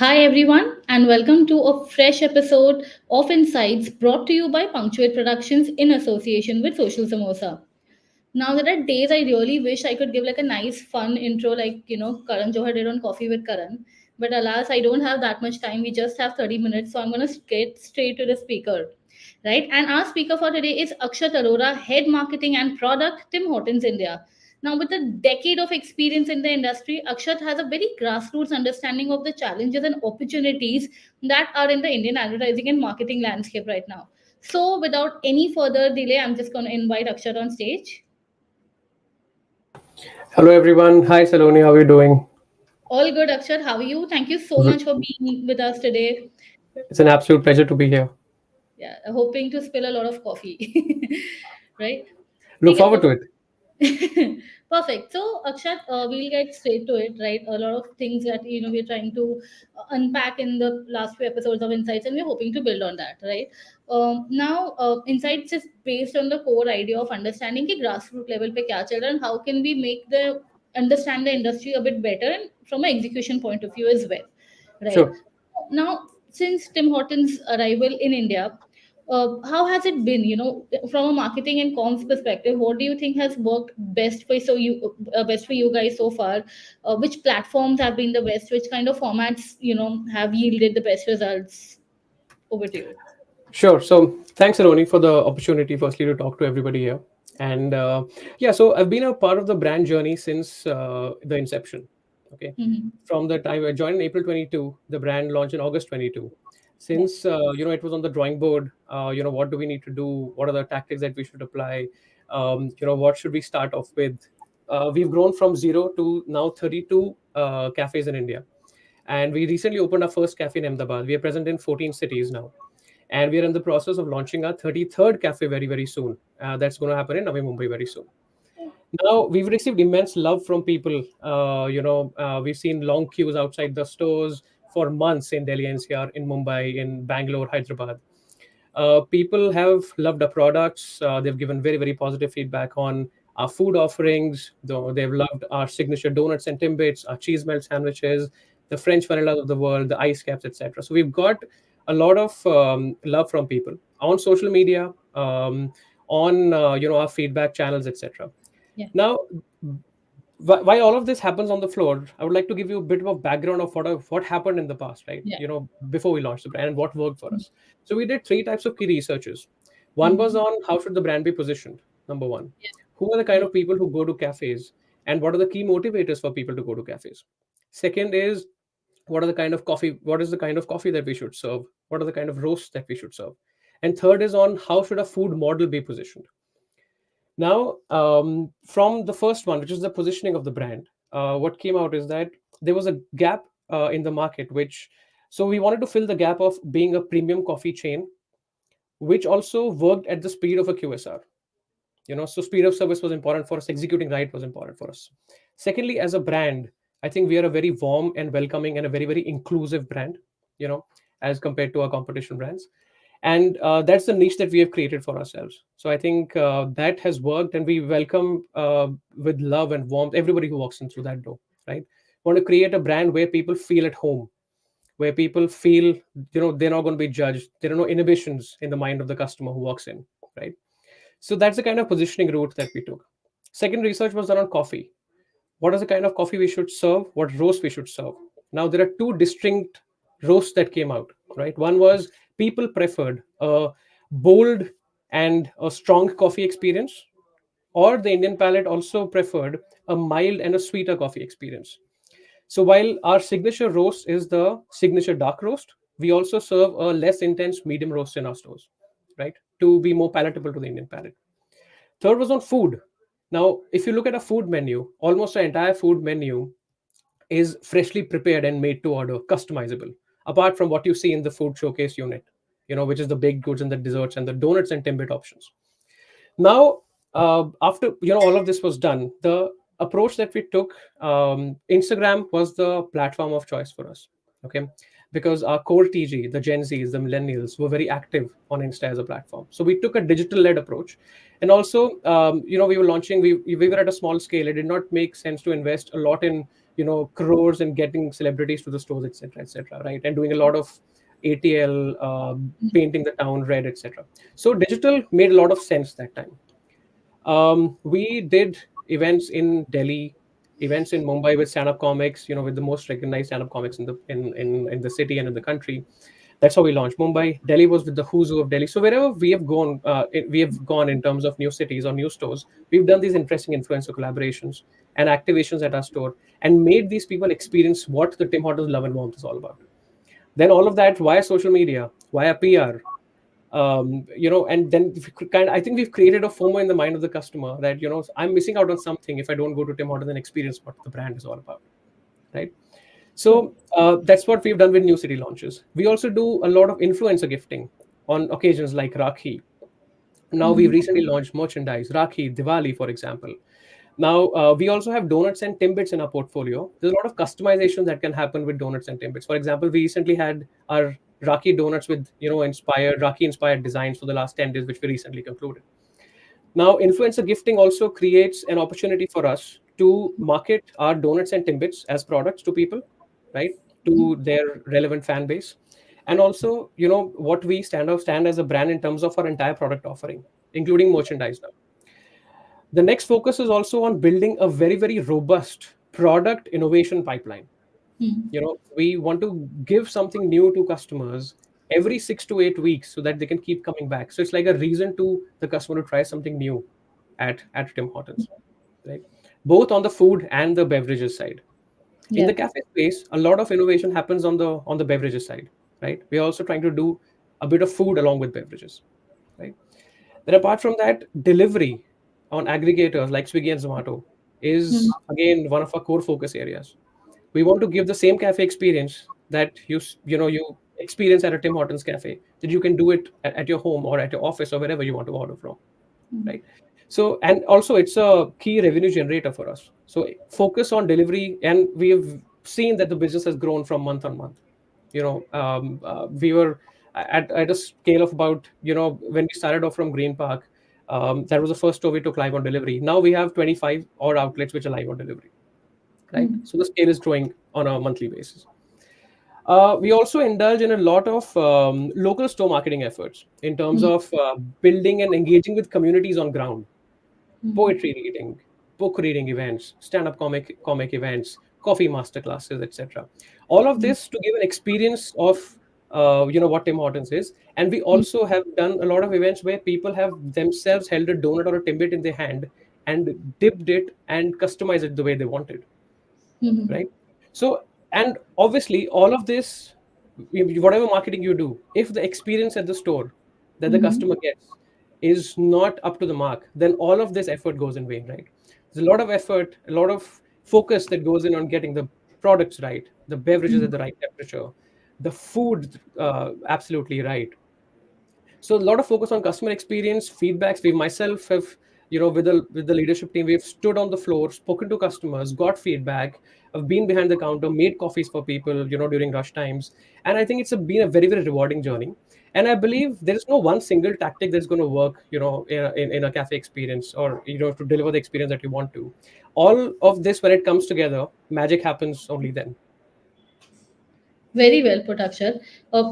Hi, everyone, and welcome to a fresh episode of Insights brought to you by Punctuate Productions in association with Social Samosa. Now, there are days I really wish I could give like a nice, fun intro, like Karan Johar did on Coffee with Karan. But alas, I don't have that much time. We just have 30 minutes, so I'm going to get straight to the speaker. Right? And our speaker for today is Akshat Arora, Head Marketing and Product, Tim Hortons India. Now, with a decade of experience in the industry, Akshat has a very grassroots understanding of the challenges and opportunities that are in the Indian advertising and marketing landscape right now. So, without any further delay, I'm just going to invite Akshat on stage. Hello everyone. Hi Saloni, how are you doing? All good, Akshat. How are you? Thank you so V- much for being with us today. It's an absolute pleasure to be here. Yeah, hoping to spill a lot of coffee. Right? Look Okay, forward to it. perfect. So, Akshat, we'll get straight to it, right? A lot of things that we're trying to unpack in the last few episodes of Insights, and we're hoping to build on that, right? Now, Insights is based on the core idea of understanding the grassroots level pe kya chal raha hai and how can we make the understand the industry a bit better and from an execution point of view as well, right? Sure. Now, since Tim Hortons' arrival in India, how has it been? From a marketing and comms perspective, what do you think has worked best for you guys so far? Which platforms have been the best? Which kind of formats have yielded the best results? Over to you. Sure. So thanks, Saloni, for the opportunity, firstly, to talk to everybody here. And yeah, so I've been a part of the brand journey since the inception. Okay. Hmm. From the time I joined in April 22, the brand launched in August 22. Yeah. Since, it was on the drawing board, what do we need to do? What are the tactics that we should apply? What should we start off with? We've grown from zero to now 32 cafes in India. And we recently opened our first cafe in Ahmedabad. We are present in 14 cities now. And we are in the process of launching our 33rd cafe very, very soon. That's going to happen in Navi Mumbai very soon. Now, we've received immense love from people. We've seen long queues outside the stores for months in Delhi NCR, in Mumbai, in Bangalore, Hyderabad. People have loved our products. They've given very, very positive feedback on our food offerings. Though they've loved our signature donuts and timbits, our cheese melt sandwiches, the French vanillas of the world, the ice caps, etc. So we've got a lot of love from people on social media, on our feedback channels, etc. Yeah. Now, why all of this happens on the floor, I would like to give you a bit of background of what happened in the past, right? Yeah. Before we launched the brand and what worked for us. So we did three types of key researches. One was Mm-hmm. on how should the brand be positioned. Number one, who are the kind of people who go to cafes, and what are the key motivators for people to go to cafes. Second is, what is the kind of coffee that we should serve, what are the kind of roasts that we should serve. And third is on how should a food model be positioned. Now, from the first one, which is the positioning of the brand, what came out is that there was a gap in the market, so we wanted to fill the gap of being a premium coffee chain, which also worked at the speed of a QSR. So speed of service was important for us, executing right was important for us. Secondly, as a brand, I think we are a very warm and welcoming and a very, very inclusive brand, you know, as compared to our competition brands. And that's the niche that we have created for ourselves. So I think that has worked, and we welcome with love and warmth everybody who walks in through that door, right? Want to create a brand where people feel at home, where people feel, they're not going to be judged, there are no inhibitions in the mind of the customer who walks in, right? So that's the kind of positioning route that we took. Second research was around coffee. What is the kind of coffee we should serve? What roast we should serve? Now there are two distinct roasts that came out, right? One was people preferred a bold and a strong coffee experience, or the Indian palate also preferred a mild and a sweeter coffee experience. So while our signature roast is the signature dark roast, we also serve a less intense medium roast in our stores, right? To be more palatable to the Indian palate. Third was on food. Now, if you look at a food menu, almost the entire food menu is freshly prepared and made to order, customizable, apart from what you see in the food showcase unit, which is the baked goods and the desserts and the donuts and timbit options. Now, after all of this was done, the approach that we took, Instagram was the platform of choice for us. Okay, because our core TG, the Gen Zs, the millennials, were very active on Insta as a platform. So we took a digital led approach, And also, we were launching, we were at a small scale. It did not make sense to invest a lot in, crores and getting celebrities to the stores, etc., right? And doing a lot of ATL, painting the town red, etc. So digital made a lot of sense that time. We did events in Delhi, events in Mumbai with stand-up comics, with the most recognized stand-up comics in the city and in the country. That's how we launched. Mumbai, Delhi was with the who's who of Delhi. So wherever we have gone in terms of new cities or new stores, we've done these interesting influencer collaborations and activations at our store and made these people experience what the Tim Hortons love and warmth is all about. Then all of that via social media, via PR, and then I think we've created a FOMO in the mind of the customer that, I'm missing out on something if I don't go to Tim Hortons and experience what the brand is all about, right? True. So that's what we've done with new city launches. We also do a lot of influencer gifting on occasions like Rakhi. Now we've Mm-hmm. recently launched merchandise, Rakhi, Diwali, for example. Now we also have donuts and timbits in our portfolio. There's a lot of customization that can happen with donuts and timbits. For example, we recently had our Rakhi donuts with inspired Rakhi inspired designs for the last 10 days, which we recently concluded. Now, influencer gifting also creates an opportunity for us to market our donuts and timbits as products to people, right? To their relevant fan base. And also, what we stand as a brand in terms of our entire product offering, including merchandise now. The next focus is also on building a very, very robust product innovation pipeline. We want to give something new to customers every 6 to 8 weeks so that they can keep coming back. So it's like a reason to the customer to try something new at Tim Hortons, right? Both on the food and the beverages side. In the Yeah. cafe space, a lot of innovation happens on the beverages side, right? We're also trying to do a bit of food along with beverages, right? Then apart from that, delivery on aggregators like Swiggy and Zomato Mm-hmm. is again one of our core focus areas. We want to give the same cafe experience that you experience at a Tim Hortons cafe, that you can do it at your home or at your office or wherever you want to order from, right? So, and also it's a key revenue generator for us. So focus on delivery, and we have seen that the business has grown from month on month. We were at a scale of about, when we started off from Green Park, that was the first store we took live on delivery. Now we have 25 odd outlets which are live on delivery, right? So the scale is growing on a monthly basis. We also indulge in a lot of local store marketing efforts in terms of building and engaging with communities on ground, poetry reading, book reading events, stand-up comic events, coffee masterclasses, etc. All of this to give an experience of what Tim Hortons is. And we also have done a lot of events where people have themselves held a donut or a timbit in their hand and dipped it and customized it the way they wanted, Mm-hmm. right? So, and obviously, all of this, whatever marketing you do, if the experience at the store that the Mm-hmm. customer gets is not up to the mark, then all of this effort goes in vain, right? There's a lot of effort, a lot of focus that goes in on getting the products right, the beverages at the right temperature, the food absolutely right. So a lot of focus on customer experience, feedbacks. We myself have, with the leadership team, we've stood on the floor, spoken to customers, got feedback, have been behind the counter, made coffees for people, during rush times. And I think been a very, very rewarding journey. And I believe there is no one single tactic that's going to work, in a cafe experience, or, to deliver the experience that you want to. All of this, when it comes together, magic happens only then. Very well put, Akshat.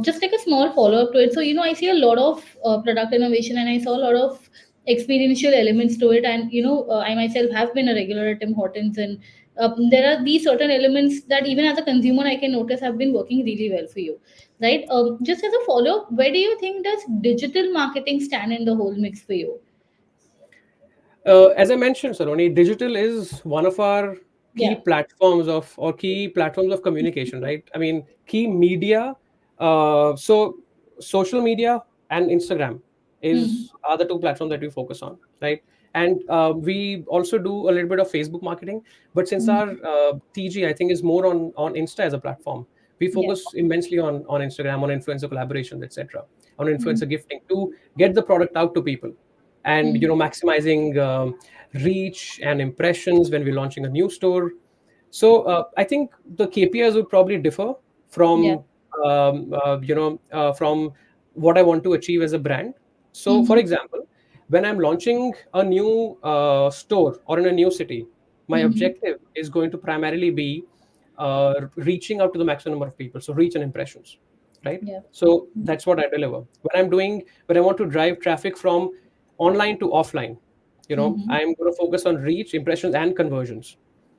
Just like a small follow up to it. So, I see a lot of product innovation and I saw a lot of experiential elements to it. And, I myself have been a regular at Tim Hortons. And there are these certain elements that even as a consumer, I can notice have been working really well for you. Right? Just as a follow up, where do you think does digital marketing stand in the whole mix for you? As I mentioned, Saloni, digital is one of our key Yeah. platforms of communication, right? I mean, key media. So social media and Instagram Hmm. are the two platforms that we focus on, right? And we also do a little bit of Facebook marketing, but since Hmm. our TG, I think, is more on Insta as a platform, we Yeah. focus immensely on Instagram, on influencer collaborations, etc., on Hmm. influencer gifting to get the product out to people, and Hmm. maximizing reach and impressions when we're launching a new store. So I think the KPIs would probably differ Yeah. from from what I want to achieve as a brand. So for Hmm. example, when I'm launching a new store or in a new city, my Mm-hmm. objective is going to primarily be reaching out to the maximum number of people. So reach and impressions, right? Yeah. So that's what I deliver. When I want to drive traffic from online to offline, Mm-hmm. I'm going to focus on reach, impressions, and conversions,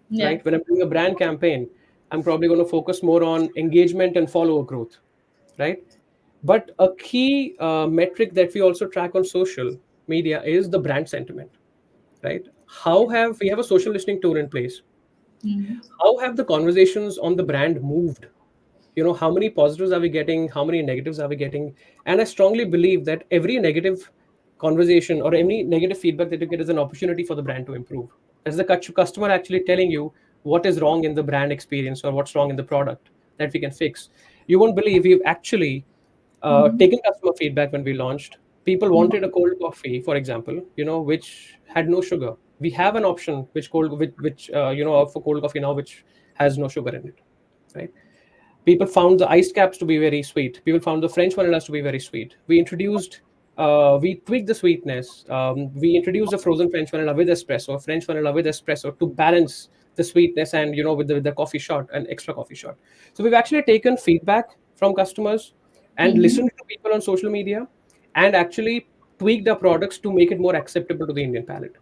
Yeah. right? When I'm doing a brand campaign, I'm probably going to focus more on engagement and follower growth, right? But a key metric that we also track on social media is the brand sentiment, right? How Yeah. have we have a social listening tool in place? Mm-hmm. How have the conversations on the brand moved? How many positives are we getting? How many negatives are we getting? And I strongly believe that every negative conversation or any negative feedback that you get is an opportunity for the brand to improve. That's the customer actually telling you what is wrong in the brand experience or what's wrong in the product that we can fix. You won't believe we've actually Mm-hmm. taken customer feedback when we launched. People wanted a cold coffee, for example, which had no sugar. We have an option which for cold coffee now, which has no sugar in it, right? People found the iced caps to be very sweet. People found the French vanillas to be very sweet. We tweaked the sweetness. We introduced a frozen French vanilla with espresso, French vanilla with espresso to balance the sweetness and with the coffee shot and extra coffee shot. So we've actually taken feedback from customers and Mm-hmm. listened to people on social media and actually tweaked our products to make it more acceptable to the Indian palate.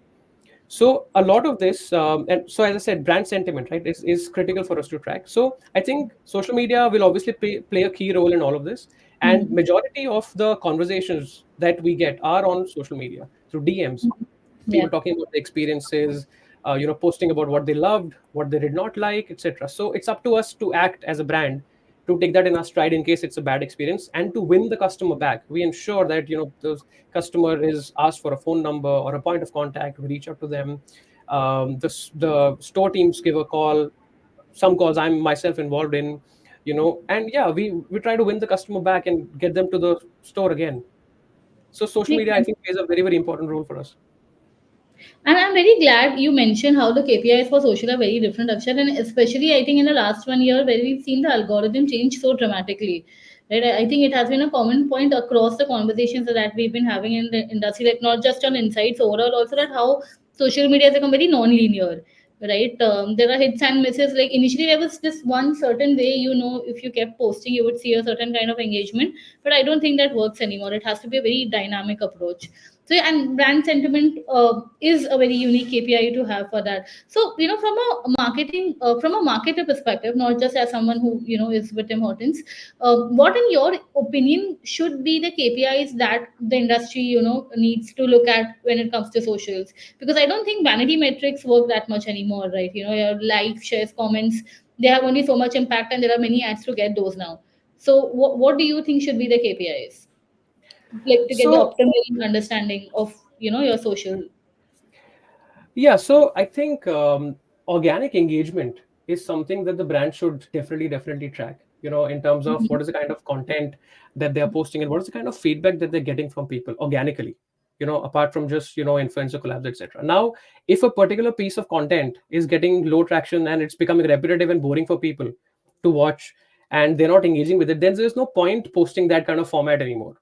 So a lot of this, and so as I said, brand sentiment, right, is critical for us to track. So I think social media will obviously play a key role in all of this. And Mm-hmm. majority of the conversations that we get are on social media through DMs, Yeah. people talking about the experiences, posting about what they loved, what they did not like, etc. So it's up to us to act as a brand to take that in our stride in case it's a bad experience and to win the customer back. We ensure that the customer is asked for a phone number or a point of contact. We reach out to them. The store teams give a call. Some calls I'm myself involved in, and yeah, we try to win the customer back and get them to the store again. So social Makes media, I sense. think, plays a very, very important role for us. And I'm very glad you mentioned how the KPIs for social are very different, Akshat. And especially, I think in the last 1 year, where we've seen the algorithm change so dramatically. Right? I think it has been a common point across the conversations that we've been having in the industry, like not just on insights overall, also that how social media has become very non-linear. Right? There are hits and misses. Like initially, there was this one certain way, if you kept posting, you would see a certain kind of engagement. But I don't think that works anymore. It has to be a very dynamic approach. So yeah, and brand sentiment is a very unique KPI to have for that. So from a marketer perspective, not just as someone who is with Tim Hortons, what in your opinion should be the KPIs that the industry needs to look at when it comes to socials? Because I don't think vanity metrics work that much anymore, right? Your likes, shares, comments, they have only so much impact, and there are many ads to get those now. So what do you think should be the KPIs, like to get the So optimal understanding of your social? yeah, so I think organic engagement is something that the brand should definitely track, in terms of Mhm. what is the kind of content that they are posting and what is the kind of feedback that they're getting from people organically, apart from just, influencer collabs, etc. Now, if a particular piece of content is getting low traction and it's becoming repetitive and boring for people to watch and they're not engaging with it, then there's no point posting that kind of format anymore,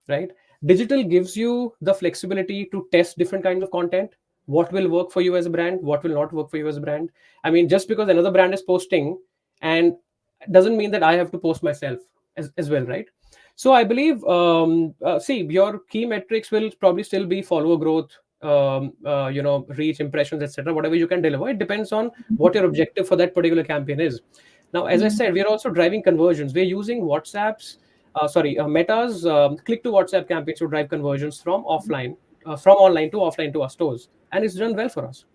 right? Digital gives you the flexibility to test different kinds of content, what will work for you as a brand, what will not work for you as a brand. I mean, just because another brand is posting and doesn't mean that I have to post myself as well, right? So I believe, see, your key metrics will probably still be follower growth, reach, impressions, etc. Whatever you can deliver, it depends on what your objective for that particular campaign is. Now, as I Mhm. said, we are also driving conversions. We're using Meta's click to WhatsApp campaigns to drive conversions from online to offline to our stores, and it's done well for us.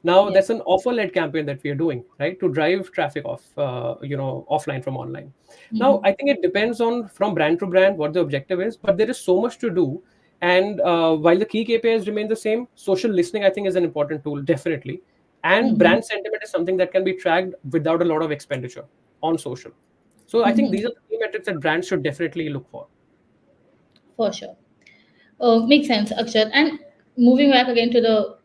Now Yeah. that's an offer-led campaign that we are doing, right, to drive traffic offline from online. Now Mhm. I think it depends on from brand to brand what the objective is, but there is so much to do. And while the key KPIs remain the same, social listening I think is an important tool, definitely, and Mhm. brand sentiment is something that can be tracked without a lot of expenditure on social. So I think Mhm. these are the key metrics that brands should definitely look for. For sure. Makes sense, Akshat. And moving back again to the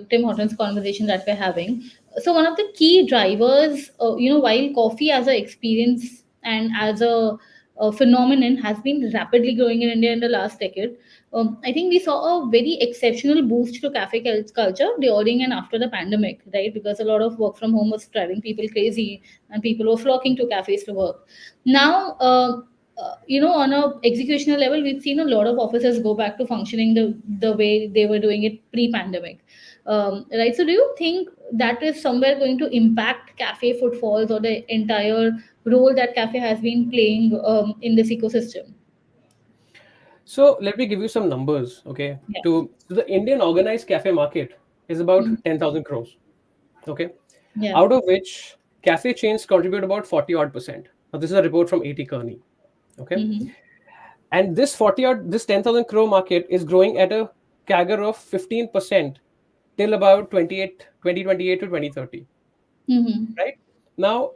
Tim Hortons conversation that we're having. So one of the key drivers, while coffee as a experience and as a phenomenon has been rapidly growing in India in the last decade. I think we saw a very exceptional boost to cafe culture during and after the pandemic, right? Because a lot of work from home was driving people crazy, and people were flocking to cafes to work. Now, on a executional level, we've seen a lot of offices go back to functioning the way they were doing it pre-pandemic, right? So, do you think that is somewhere going to impact cafe footfalls or the entire role that cafe has been playing in this ecosystem? So let me give you some numbers, okay? Yeah. So the Indian organized cafe market is about Mhm. 10,000 crores, okay? Yeah. Out of which cafe chains contribute about 40 odd percent. Now this is a report from AT Kearney, okay? Mm-hmm. And this 10,000 crore market is growing at a CAGR of 15% till about 2028 to 2030, Mm-hmm. right? Now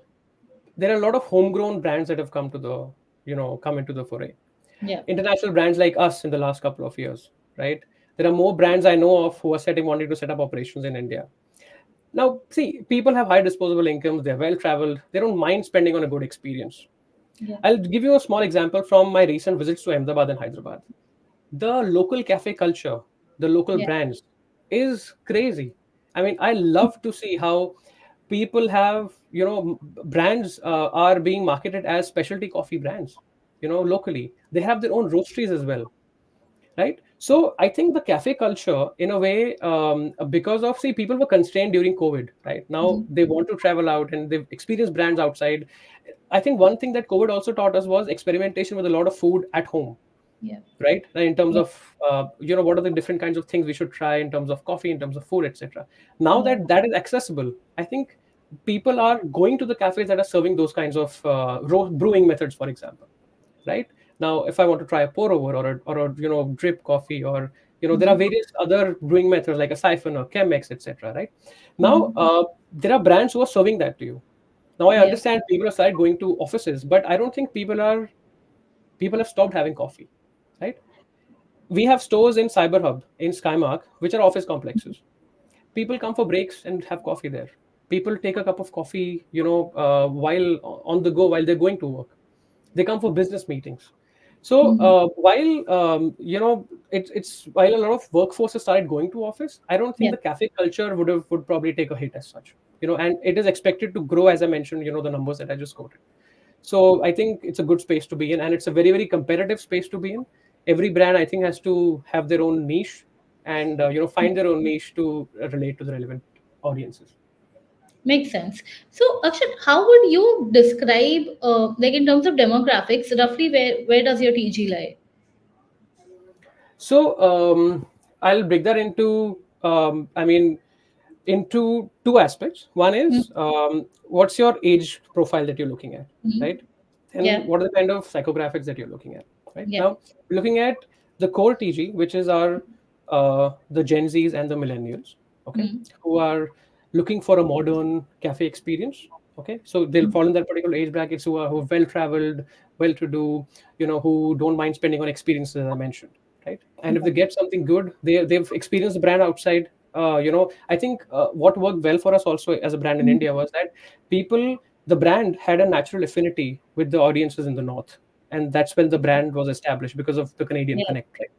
there are a lot of homegrown brands that have come into the foray. Yeah. International brands like us in the last couple of years, right? There are more brands I know of who are wanting to set up operations in India. Now, see, people have high disposable incomes, they're well traveled, they don't mind spending on a good experience. Yeah. I'll give you a small example from my recent visits to Ahmedabad and Hyderabad. The local cafe culture, the local Yeah. brands is crazy. I mean, I love to see how people have, brands are being marketed as specialty coffee brands, locally. They have their own roasteries as well, right? So I think the cafe culture, in a way, because of, see, people were constrained during COVID, right? Now Mhm. they want to travel out and they've experienced brands outside. I think one thing that COVID also taught us was experimentation with a lot of food at home, Yeah. right? In terms Yeah. of what are the different kinds of things we should try in terms of coffee, in terms of food, etc. Now Yeah. that that is accessible, I think people are going to the cafes that are serving those kinds of brewing methods, for example, right? Now if I want to try a pour over or a drip coffee, or there are Mhm. various other brewing methods like a siphon or chemex, etc., right? Now Mhm. there are brands who are serving that to you. Now I Yeah. understand people have started going to offices, but I don't think people have stopped having coffee, right? We have stores in Cyber Hub, in Skymark, which are office complexes. People come for breaks and have coffee there. People take a cup of coffee, while on the go, while they're going to work. They come for business meetings. So Mhm. while it's while a lot of workforces started going to office, I don't think Yeah. the cafe culture would probably take a hit as such. And it is expected to grow, as I mentioned. The numbers that I just quoted. So I think it's a good space to be in, and it's a very, very competitive space to be in. Every brand, I think, has to have their own niche, and find their own niche to relate to the relevant audiences. Makes sense. So, Akshat, how would you describe, like in terms of demographics, roughly where does your TG lie? So I'll break that into two aspects. One is, what's your age profile that you're looking at, Mm-hmm. right? And Yeah. what are the kind of psychographics that you're looking at, right? Yeah. Now, looking at the core TG, which is our the Gen Zs and the millennials, okay, Mm-hmm. who are looking for a modern cafe experience. Okay, so they'll fall in that particular age brackets who are well traveled, well to do, who don't mind spending on experiences, as I mentioned, right? And if they get something good, they've experienced the brand outside. I think what worked well for us also as a brand in India was that the brand had a natural affinity with the audiences in the north, and that's when the brand was established because of the Canadian Yeah. connect, right?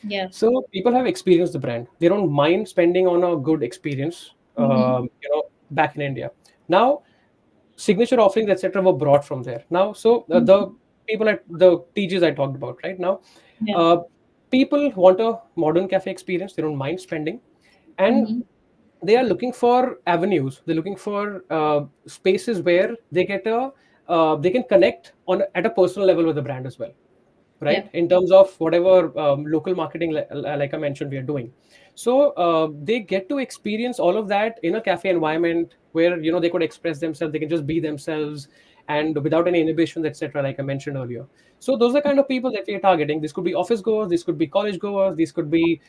Yeah. So people have experienced the brand. They don't mind spending on a good experience, Mm-hmm. back in India. Now, signature offerings, etc., were brought from there. Now, so the people at the TGs I talked about, right now, Yeah. uh, people want a modern cafe experience. They don't mind spending, and Mm-hmm. they are looking for avenues. They're looking for spaces where they can connect on at a personal level with the brand as well, Yeah. right? In terms of whatever local marketing, like I mentioned, we are doing. So they get to experience all of that in a cafe environment where they could express themselves, they can just be themselves, and without any inhibitions, etc., like I mentioned earlier. So those are kind of people that we are targeting. This could be office goers, this could be college goers, these could be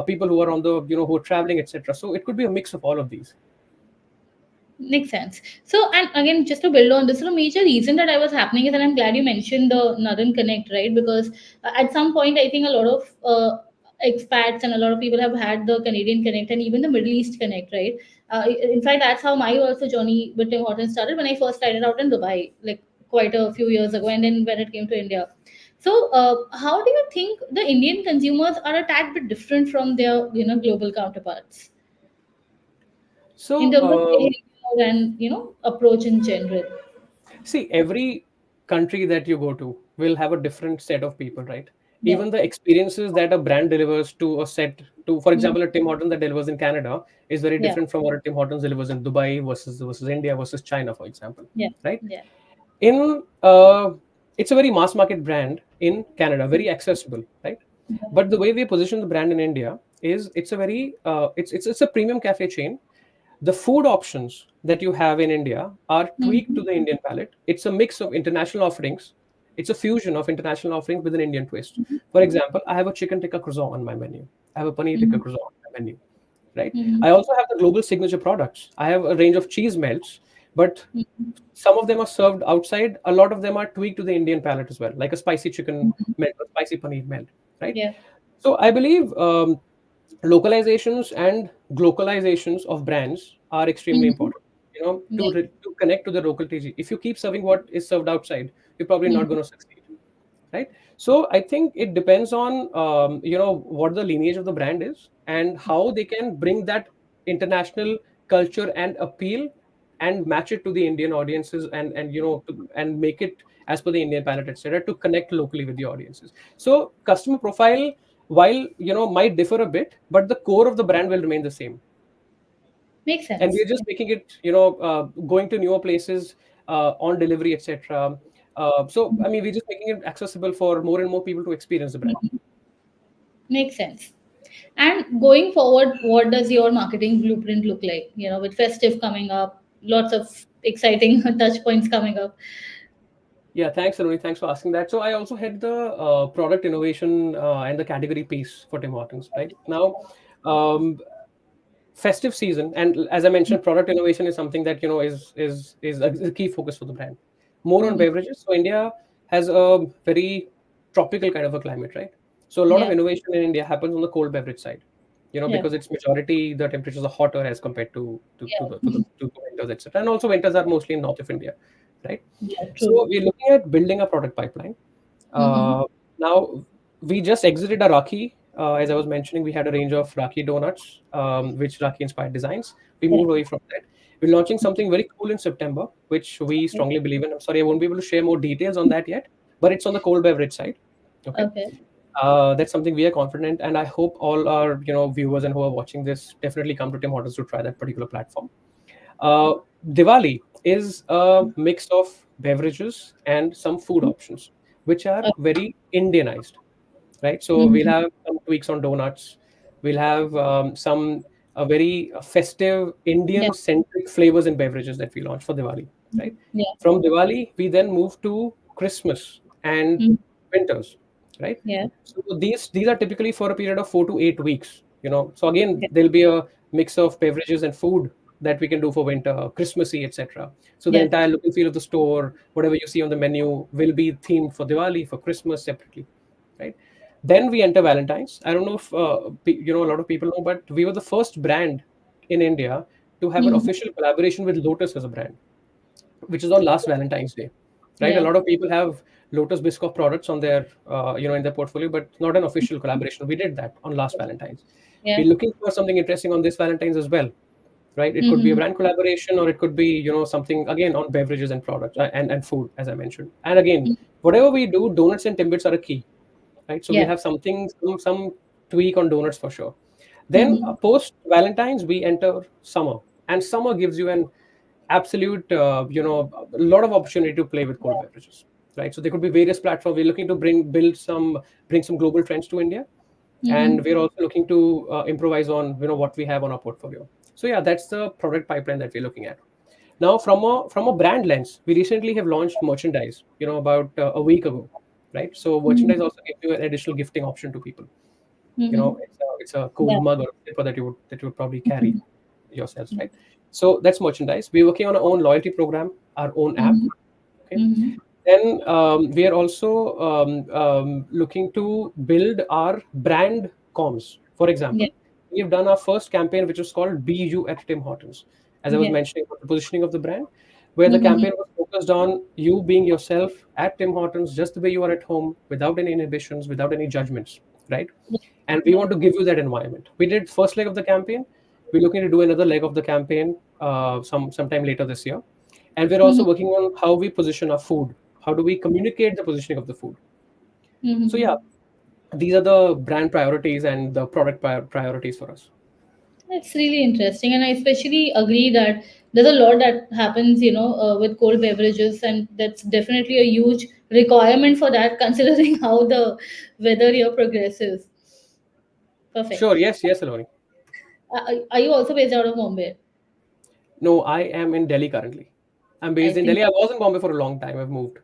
people who are on the who are traveling, etc. So it could be a mix of all of these. Makes sense. So, and again, just to build on this, the major reason that I was happening is, and I'm glad you mentioned the Northern Connect, right? Because at some point, I think a lot of expats and a lot of people have had the Canadian Connect and even the Middle East Connect, right? In fact, that's how my also journey with Tim Hortons started when I first started out in Dubai, like quite a few years ago, and then when it came to India. So, how do you think the Indian consumers are a tad bit different from their global counterparts in So, terms of behavior and approach in general? see, every country that you go to will have a different set of people, right? Yeah. Even the experiences that a brand delivers to a set to, for Mhm. example, a Tim Hortons that delivers in Canada is very Yeah. different from what a Tim Hortons delivers in Dubai versus India versus China, for example, Yeah. right? Yeah. In It's a very mass market brand in Canada, very accessible, right? But the way we position the brand in India is it's a very it's a premium cafe chain. The food options that you have in India are tweaked to Mhm. the Indian palate. It's a mix of international offerings. It's a fusion of international offerings with an Indian twist. For example, I have a chicken tikka croissant on my menu. I have a paneer tikka Mhm. croissant on my menu, right? I Mhm. also have the global signature products. I have a range of cheese melts, but Mhm. some of them are served outside. A lot of them are tweaked to the Indian palate as well, like a spicy chicken melt, a spicy paneer melt, right? Yeah. So I believe localizations and globalizations of brands are extremely Mhm. important. You know, Yeah. to connect to the local TG. If you keep serving what is served outside, you're probably not Mhm. going to succeed, right? So I think it depends on what the lineage of the brand is and how they can bring that international culture and appeal and match it to the Indian audiences and and make it as per the Indian palate, etc., to connect locally with the audiences. So customer profile, while might differ a bit, but the core of the brand will remain the same, Makes and sense. we're just making it going to newer places on delivery, etc. So I mean, we're just making it accessible for more and more people to experience the brand. Makes sense. And going forward, what does your marketing blueprint look like? With festive coming up, lots of exciting touch points coming up. Yeah, thanks, Aruni. Thanks for asking that. So I also had the product innovation and the category piece for Tim Hortons. Right now, um, festive season, and as I mentioned, product innovation is something that is a key focus for the brand. More on Mhm. beverages. So India has a very tropical kind of a climate, right? So a lot of Yeah. innovation in India happens on the cold beverage side. Yeah. Because its majority the temperatures are hotter as compared Yeah. to the winters, etc. And also winters are mostly in north of India, right? Yeah. So True. we're looking at building a product pipeline. Mm-hmm. Now, we just exited a Rakhi. As I was mentioning, we had a range of Rakhi donuts, which Rakhi inspired designs. We Yeah. moved away from that. We're launching something very cool in September, which we Okay. strongly believe in. I'm sorry, I won't be able to share more details on that yet, but it's on the cold beverage side. Okay. Okay. That's something we are confident, and I hope all our viewers and who are watching this definitely come to Tim Hortons to try that particular platform. Uh, Diwali is a mix of beverages and some food options, which are very Indianized, right? So we'll Mm-hmm. have some tweaks on donuts. We'll have some very festive Yeah. Indian-centric flavors and beverages that we launch for Diwali, right? Yeah. From Diwali, we then move to Christmas and Mm. winters, right? Yeah. So these are typically for a period of 4 to 8 weeks. So again, Yeah. there'll be a mix of beverages and food that we can do for winter, Christmassy, etc. So the Yeah. entire look and feel of the store, whatever you see on the menu, will be themed for Diwali, for Christmas separately, right? Then we enter Valentine's. I don't know if a lot of people know, but we were the first brand in India to have an Mm-hmm. official collaboration with Lotus as a brand, which is on last Valentine's Day, right? A Yeah. lot of people have Lotus Biscoff products on their, in their portfolio, but not an official collaboration. We did that on last Valentine's. Yeah. We're looking for something interesting on this Valentine's as well, right? It could be a Mm-hmm. brand collaboration, or it could be, something again on beverages and products and food, as I mentioned. And again, whatever we do, donuts and timbits are a key, right? So we'll Yeah. have something, some tweak on donuts for sure. Then Mm-hmm. post Valentine's, we enter summer, and summer gives you an absolute, a lot of opportunity to play with cold beverages, right? So there could be various platforms. We're looking to bring some global trends to India, and Mm-hmm. we're also looking to improvise on what we have on our portfolio. So yeah, that's the product pipeline that we're looking at. Now, from a brand lens, we recently have launched merchandise, about a week ago, right? So merchandise Mm-hmm. also gives you an additional gifting option to people. Mm-hmm. It's a cool Yeah. mug or slipper that you would probably carry Mm-hmm. yourselves, right? So that's merchandise. We're working on our own loyalty program, our own app. Mm-hmm. Okay. Mm-hmm. Then we are also looking to build our brand comms. For Yeah. example, we've done our first campaign, which was called "Be You at Tim Hortons." As I was Yeah. mentioning about the positioning of the brand, where the Mm-hmm. campaign was focused on you being yourself at Tim Hortons, just the way you are at home, without any inhibitions, without any judgments, right? And we Yeah. want to give you that environment. We did first leg of the campaign. We're looking to do another leg of the campaign sometime later this year, and we're also Mm-hmm. working on how we position our food. How do we communicate the positioning of the food? So yeah, Mm-hmm. these are the brand priorities and the product priorities for us. It's really interesting, and I especially agree that there's a lot that happens, with cold beverages, and that's definitely a huge requirement for that, considering how the weather here progresses. Perfect. Sure. Yes. Yes, Aloni. Are you also based out of Bombay? No, I am in Delhi currently. I'm I based in think Delhi. I was in Bombay for a long time. I've moved.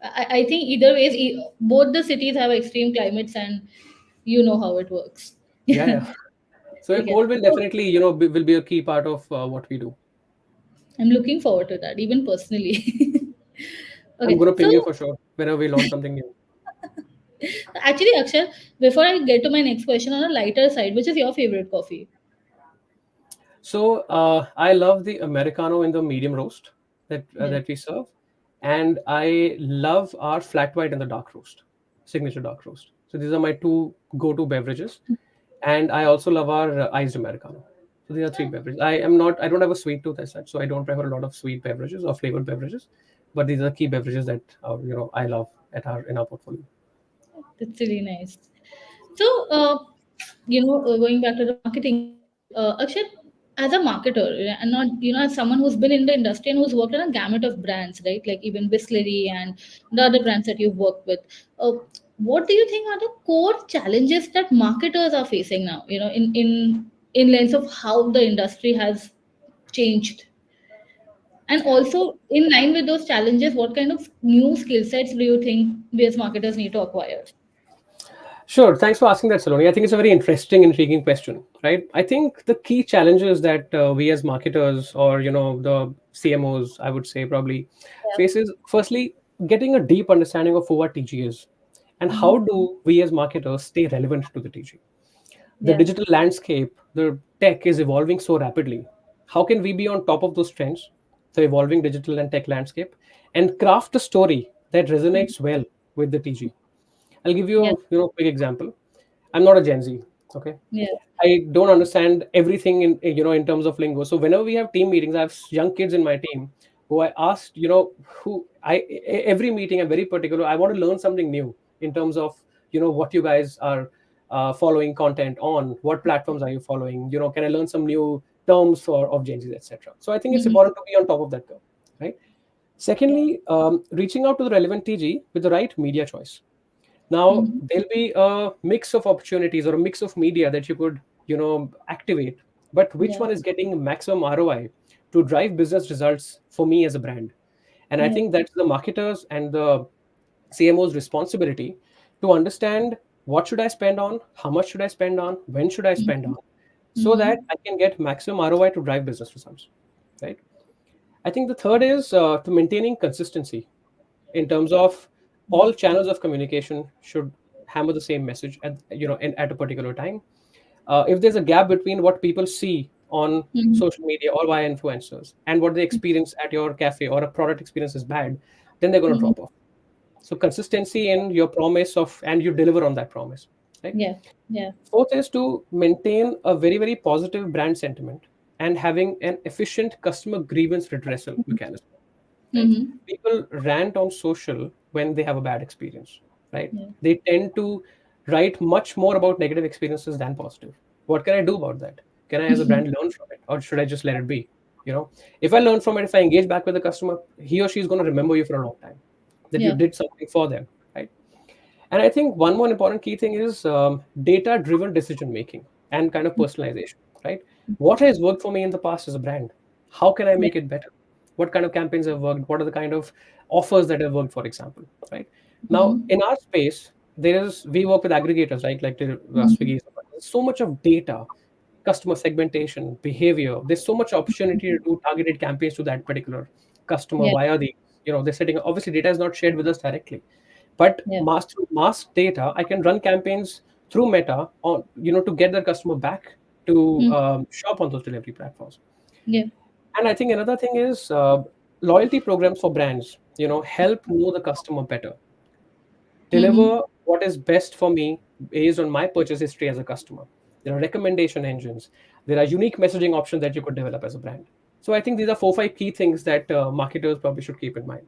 I think either ways, both the cities have extreme climates, and you know how it works. Yeah, yeah. So a Okay, cold will so definitely, will be a key part of what we do. I'm looking forward to that, even personally. I'm Okay, gonna so ping you for sure whenever we launch something new. actually, Akshay, before I get to my next question, on a lighter side, which is your favorite coffee? So I love the Americano in the medium roast Yeah. that we serve, and I love our flat white in the dark roast, signature dark roast. So these are my two go-to beverages, and I also love our iced Americano. So these are three beverages. I don't have a sweet tooth as such, so I don't prefer a lot of sweet beverages or flavored beverages, but these are key beverages that I love in our portfolio. That's really nice. So, going back to the marketing side, Akshat, as a marketer, and not, as someone who's been in the industry and who's worked on a gamut of brands, right? Like even Bisleri and the other brands that you've worked with. Uh, what do you think are the core challenges that marketers are facing now? In lens of how the industry has changed, and also in line with those challenges, what kind of new skill sets do you think we as marketers need to acquire? Sure. Thanks for asking that, Saloni. I think it's a very interesting, intriguing question, right? I think the key challenges that we as marketers or the CMOs, I would say, probably faces. Firstly, getting a deep understanding of who what TG is, and Yeah. how do we as marketers stay relevant to the TG. The Yeah. digital landscape, the tech is evolving so rapidly. How can we be on top of those trends, the evolving digital and tech landscape, and craft a story that resonates well with the TG? I'll give you Yeah. a quick example. I'm not a Gen Z. Okay, Yeah. I don't understand everything in terms of lingo. So whenever we have team meetings, I have young kids in my team who I asked, who every meeting I'm very particular. I want to learn something new in terms of what you guys are following content on, what platforms are you following? Can I learn some new terms for of Gen Z, etc. So I think it's Mhm. important to be on top of that curve, right? Yeah. Secondly, reaching out to the relevant TG with the right media choice. Now, Mhm. there'll be a mix of opportunities or a mix of media that you could, activate, but which Yeah. one is getting maximum ROI to drive business results for me as a brand? And I Yeah. think that's the marketers and the CMO's responsibility to understand what should I spend on, how much should I spend on, when should I spend on, so that Mhm. I can get maximum ROI to drive business results, right? I think the third is to maintaining consistency in terms of all channels of communication should hammer the same message at a particular time. If there's a gap between what people see on Mhm. social media or via influencers and what they experience at your cafe, or a product experience is bad, then they're going to Mhm. drop off. So consistency in your promise of and you deliver on that promise, right? Yeah. Yeah. Fourth is to maintain a very, very positive brand sentiment and having an efficient customer grievance redressal mechanism, right? Mhm. People rant on social when they have a bad experience, right? Yeah. They tend to write much more about negative experiences than positive. What can I do about that? Can I, as a brand, learn from it, or should I just let it be? If I learn from it, if I engage back with the customer, he or she is going to remember you for a long time, that you Yeah. did something for them, right? And I think one more important key thing is data driven decision making and kind of personalization, right? What has worked for me in the past as a brand? How can I Yeah. make it better? What kind of campaigns have worked? What are the kind of offers that have worked, for example, right? Now, Mhm. in our space, we work with aggregators, right? Like the Mhm. Swiggy. There's so much of data, customer segmentation, behavior. There's so much opportunity to do targeted campaigns to that particular customer Yeah. via they're setting. Obviously, data is not shared with us directly, but Yeah. through mass data, I can run campaigns through Meta to get the customer back to Mhm. shop on those delivery platforms. Yeah. And I think another thing is loyalty programs for brands. Help know the customer better, Mm-hmm. deliver what is best for me based on my purchase history as a customer. There are recommendation engines. There are unique messaging options that you could develop as a brand. So I think these are 4 5 key things that marketers probably should keep in mind.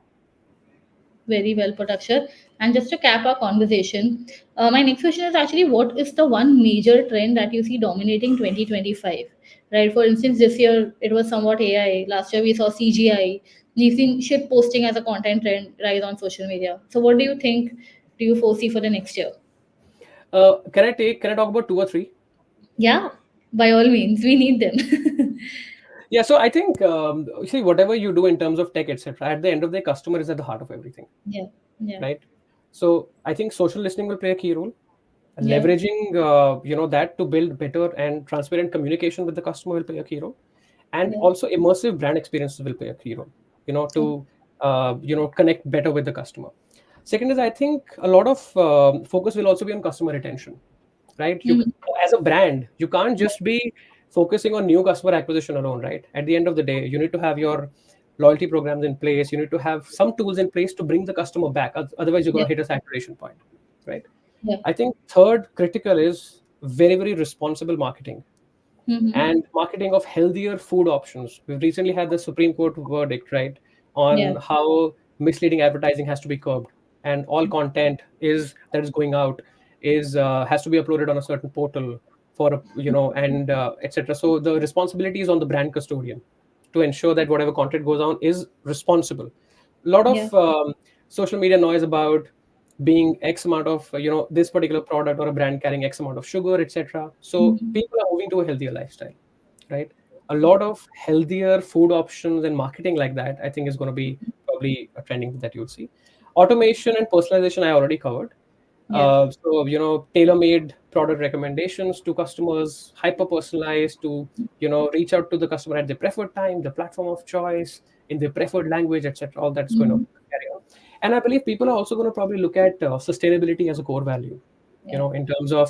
Very well put, Akshat. And just to cap our conversation, my next question is actually what is the one major trend that you see dominating 2025? Right. For instance, this year it was somewhat AI. Last year we saw CGI. We've seen shit posting as a content trend rise on social media. So, what do you think? Do you foresee for the next year? Can I talk about two or three? Yeah, by all means, we need them. Yeah, so I think see, whatever you do in terms of tech, etc., at the end of the day, customer is at the heart of everything, Yeah, yeah, right? So I think social listening will play a key role. yeah, Leveraging that to build better and transparent communication with the customer will play a key role, and yeah. also immersive brand experiences will play a key role. Okay. To connect better with the customer. Second is, I think a lot of focus will also be on customer retention, right? You, Mhm. as a brand, you can't Yeah, just be focusing on new customer acquisition alone, right? At the end of the day, you need to have your loyalty programs in place. You need to have some tools in place to bring the customer back. Otherwise, you're going yeah, to hit a saturation point, right? yeah. I think third critical is very, very responsible marketing Mm-hmm. and marketing of healthier food options. We've recently had the Supreme Court verdict, right, Yeah, on how misleading advertising has to be curbed, and all content is that is going out is has to be uploaded on a certain portal for and etc. So the responsibility is on the brand custodian to ensure that whatever content goes on is responsible. A lot yeah. of social media noise about being X amount of this particular product or a brand carrying X amount of sugar, etc. So Mm-hmm. people are moving to a healthier lifestyle, right? A lot of healthier food options and marketing like that, I think, is going to be probably a trending that you'll see. Automation and personalization, I already covered. Yeah. So tailor-made product recommendations to customers, hyper-personalized to reach out to the customer at their preferred time, the platform of choice, in their preferred language, etc. All that's going to Mm-hmm. carry on. And I believe people are also going to probably look at sustainability as a core value, Yeah. in terms of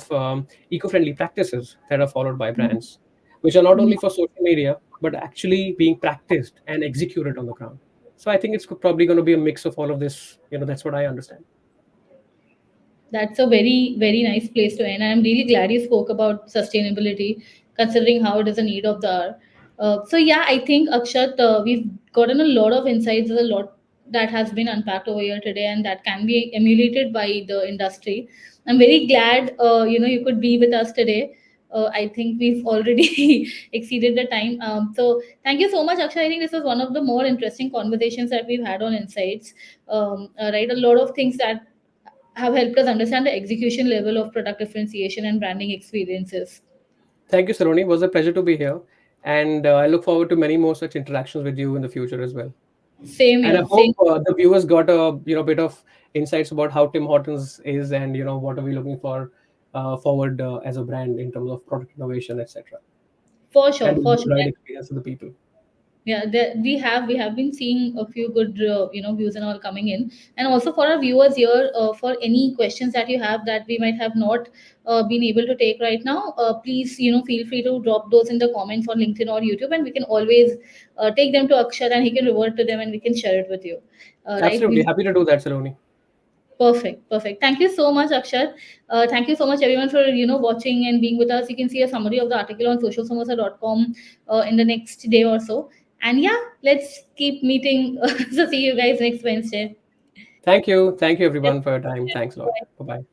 eco-friendly practices that are followed by brands, which are not Mhm. only for social media but actually being practiced and executed on the ground. So I think it's probably going to be a mix of all of this. That's what I understand. That's a very, very nice place to end. And I'm really glad you spoke about sustainability, considering how it is a need of the hour. So, yeah, I think, Akshat, we've gotten a lot of insights. There's a lot that has been unpacked over here today, and that can be emulated by the industry. I'm very glad, you could be with us today. I think we've already exceeded the time. So, thank you so much, Akshat. I think this was one of the more interesting conversations that we've had on Insights. Right, a lot of things that have helped us understand the execution level of product differentiation and branding experiences. Thank you, Saroni. It was a pleasure to be here. And I look forward to many more such interactions with you in the future as well. Same And I here, hope same. the viewers got a bit of insights about how Tim Hortons is, and what are we looking for forward as a brand in terms of product innovation, etc. For And sure, the for sure. right experience of the people. Yeah, we have been seeing a few good views and all coming in, and also for our viewers here, for any questions that you have that we might have not been able to take right now, please feel free to drop those in the comments on LinkedIn or YouTube, and we can always take them to Akshat and he can revert to them and we can share it with you. Right? Absolutely happy to do that, Saroni. Perfect, perfect. Thank you so much, Akshat. Thank you so much, everyone, for watching and being with us. You can see a summary of the article on socialsamosa.com in the next day or so. And yeah, let's keep meeting. So see you guys next Wednesday. Thank you, everyone, Yep. for your time. Thanks a lot. Bye. Bye bye.